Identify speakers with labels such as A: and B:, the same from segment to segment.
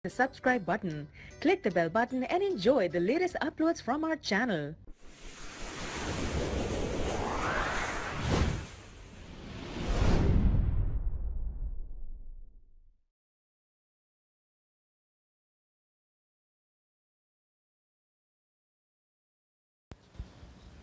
A: the subscribe button, click the bell button and enjoy the latest uploads from our channel.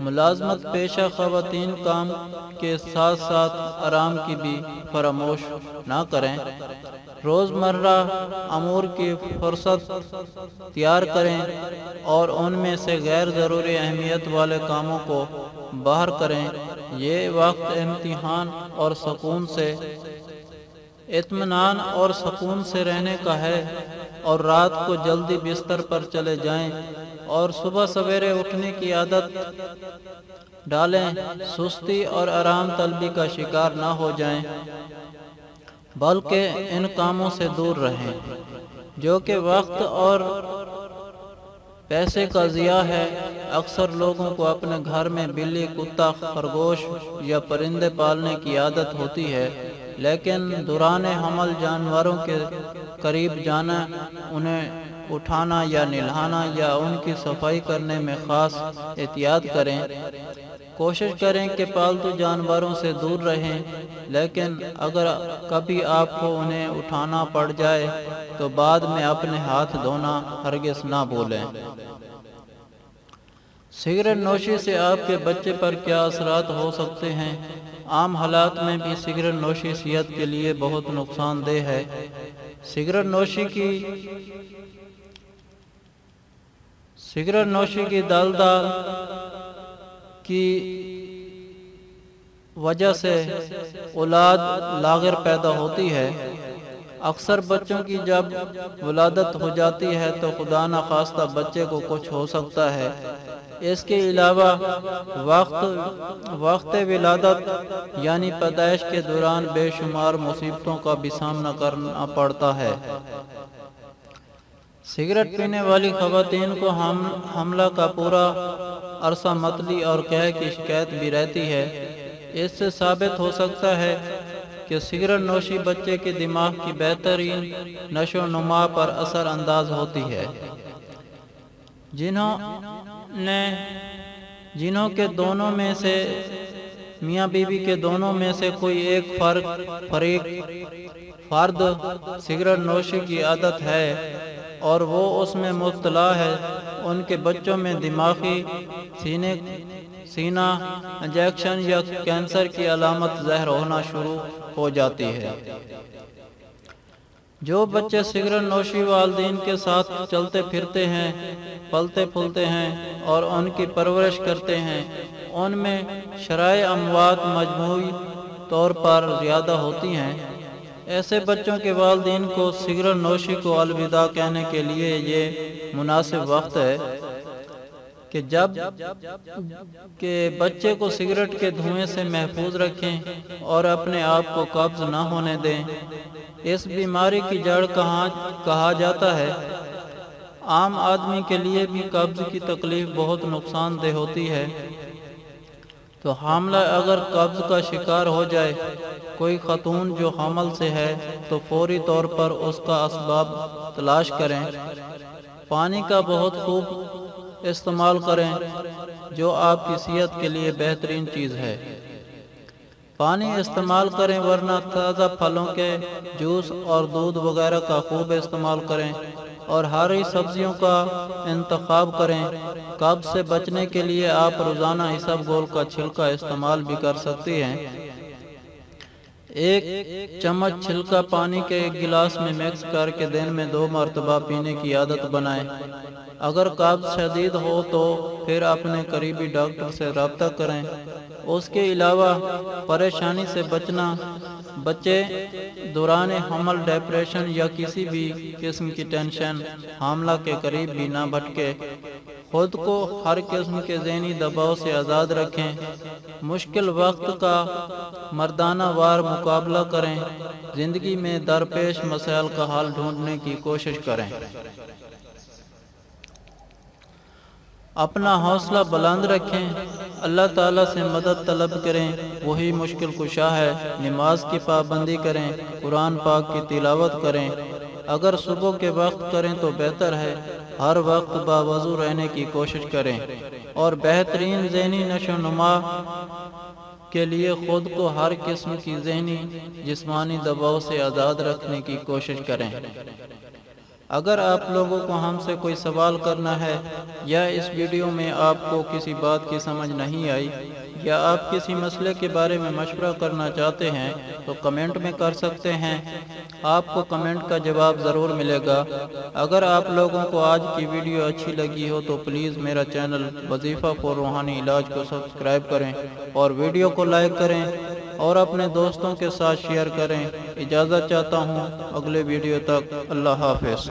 B: ملازمت پیشہ خواتین کام کے ساتھ ساتھ آرام کی بھی فراموش نہ کریں۔ روزمرہ امور کی فرصت تیار کریں اور ان میں سے غیر ضروری اہمیت والے کاموں کو باہر کریں۔ یہ وقت امتحان اور سکون سے اطمینان اور سکون سے رہنے کا ہے، اور رات کو جلدی بستر پر چلے جائیں اور صبح سویرے اٹھنے کی عادت ڈالیں۔ سستی اور آرام طلبی کا شکار نہ ہو جائیں، بلکہ ان کاموں سے دور رہیں جو کہ وقت اور پیسے کا ضیاع ہے۔ اکثر لوگوں کو اپنے گھر میں بلی، کتا، خرگوش یا پرندے پالنے کی عادت ہوتی ہے، لیکن دوران حمل جانوروں کے قریب جانا، انہیں اٹھانا یا نہلانا یا ان کی صفائی کرنے میں خاص احتیاط کریں۔ کوشش کریں کہ پالتو جانوروں سے دور رہیں، لیکن اگر کبھی آپ کو انہیں اٹھانا پڑ جائے تو بعد میں اپنے ہاتھ دھونا ہرگز نہ بھولیں۔ سگریٹ نوشی سے آپ کے بچے پر کیا اثرات ہو سکتے ہیں؟ عام حالات میں بھی سگریٹ نوشی صحت کے لیے بہت نقصان دہ ہے۔ سگریٹ نوشی کی دلدل کی وجہ سے اولاد لاغر پیدا ہوتی ہے۔ اکثر بچوں کی جب ولادت ہو جاتی ہے تو خدا نخواستہ بچے کو کچھ ہو سکتا ہے۔ اس کے علاوہ وقت ولادت یعنی پیدائش کے دوران بے شمار مصیبتوں کا بھی سامنا کرنا پڑتا ہے۔ سگریٹ پینے والی خواتین کو حملہ کا پورا عرصہ متلی اور قے کی شکایت بھی رہتی ہے۔ اس سے ثابت ہو سکتا ہے کہ سگریٹ نوشی بچے کے دماغ کی بہترین نشو و نما پر اثر انداز ہوتی ہے۔ جنہوں کے دونوں میں سے میاں بیوی کے دونوں میں سے کوئی ایک فرد سگریٹ نوشی کی عادت ہے اور وہ اس میں مبتلا ہے، ان کے بچوں میں دماغی سینہ انجیکشن یا کینسر کی علامت ظاہر ہونا شروع ہو جاتی ہے۔ جو بچے سگریٹ نوشی والدین کے ساتھ چلتے پھرتے ہیں، پلتے پھولتے ہیں اور ان کی پرورش کرتے ہیں، ان میں شرائع اموات مجموعی طور پر زیادہ ہوتی ہیں۔ ایسے بچوں کے والدین کو سگریٹ نوشی کو الوداع کہنے کے لیے یہ مناسب وقت ہے کہ بچے کو سگریٹ کے دھوئیں سے محفوظ رکھیں اور اپنے آپ کو قبض نہ ہونے دیں۔ اس بیماری کی جڑ کہا جاتا ہے۔ عام آدمی کے لیے بھی قبض کی تکلیف بہت نقصان دہ ہوتی ہے، تو حاملہ اگر قبض کا شکار ہو جائے، کوئی خاتون جو حمل سے ہے، تو فوری طور پر اس کا اسباب تلاش کریں۔ پانی کا بہت خوب استعمال کریں، جو آپ کی صحت کے لیے بہترین چیز ہے۔ پانی استعمال کریں، ورنہ تازہ پھلوں کے جوس اور دودھ وغیرہ کا خوب استعمال کریں اور ہری سبزیوں کا انتخاب کریں۔ قبض سے بچنے کے لیے آپ روزانہ اسبگول کا چھلکا استعمال بھی کر سکتی ہیں۔ 1 چمچ چھلکا پانی کے 1 گلاس میں مکس کر کے دن میں 2 مرتبہ پینے کی عادت بنائیں۔ اگر قبض شدید ہو تو پھر اپنے قریبی ڈاکٹر سے رابطہ کریں۔ اس کے علاوہ پریشانی سے بچے دوران حمل ڈپریشن یا کسی بھی قسم کی ٹینشن حاملہ کے قریب بھی نہ بھٹکے۔ خود کو ہر قسم کے ذہنی دباؤ سے آزاد رکھیں۔ مشکل وقت کا مردانہ وار مقابلہ کریں۔ زندگی میں درپیش مسائل کا حل ڈھونڈنے کی کوشش کریں۔ اپنا حوصلہ بلند رکھیں، اللہ تعالیٰ سے مدد طلب کریں، وہی مشکل کشا ہے۔ نماز کی پابندی کریں، قرآن پاک کی تلاوت کریں۔ اگر صبح کے وقت کریں تو بہتر ہے۔ ہر وقت باوضو رہنے کی کوشش کریں اور بہترین ذہنی نشو و نما کے لیے خود کو ہر قسم کی ذہنی جسمانی دباؤ سے آزاد رکھنے کی کوشش کریں۔ اگر آپ لوگوں کو ہم سے کوئی سوال کرنا ہے یا اس ویڈیو میں آپ کو کسی بات کی سمجھ نہیں آئی یا آپ کسی مسئلے کے بارے میں مشورہ کرنا چاہتے ہیں تو کمنٹ میں کر سکتے ہیں، آپ کو کمنٹ کا جواب ضرور ملے گا۔ اگر آپ لوگوں کو آج کی ویڈیو اچھی لگی ہو تو پلیز میرا چینل وظیفہ فار روحانی علاج کو سبسکرائب کریں اور ویڈیو کو لائک کریں اور اپنے دوستوں کے ساتھ شیئر کریں۔ اجازت چاہتا ہوں، اگلے ویڈیو تک اللہ حافظ۔